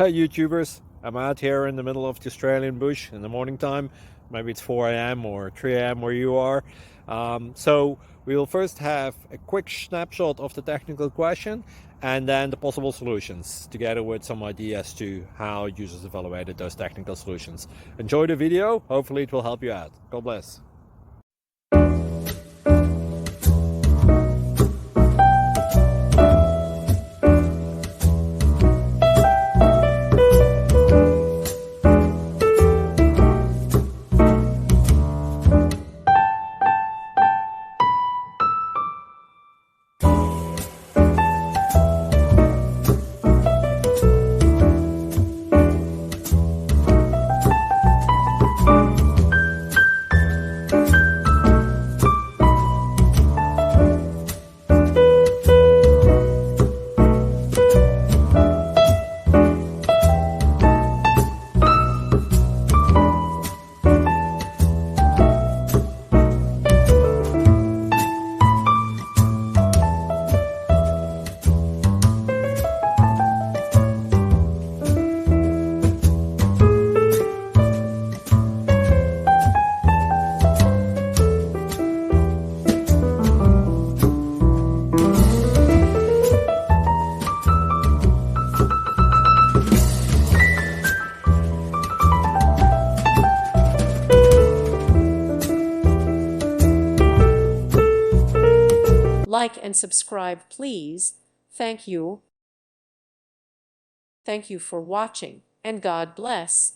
Hey YouTubers, I'm out here in the middle of the Australian bush in the morning time. Maybe it's 4 a.m. or 3 a.m. where you are. So we will first have a quick snapshot of the technical question and then the possible solutions, together with some ideas to how users evaluated those technical solutions. Enjoy the video, hopefully it will help you out. God bless. Like and subscribe, please. Thank you. Thank you for watching, and God bless.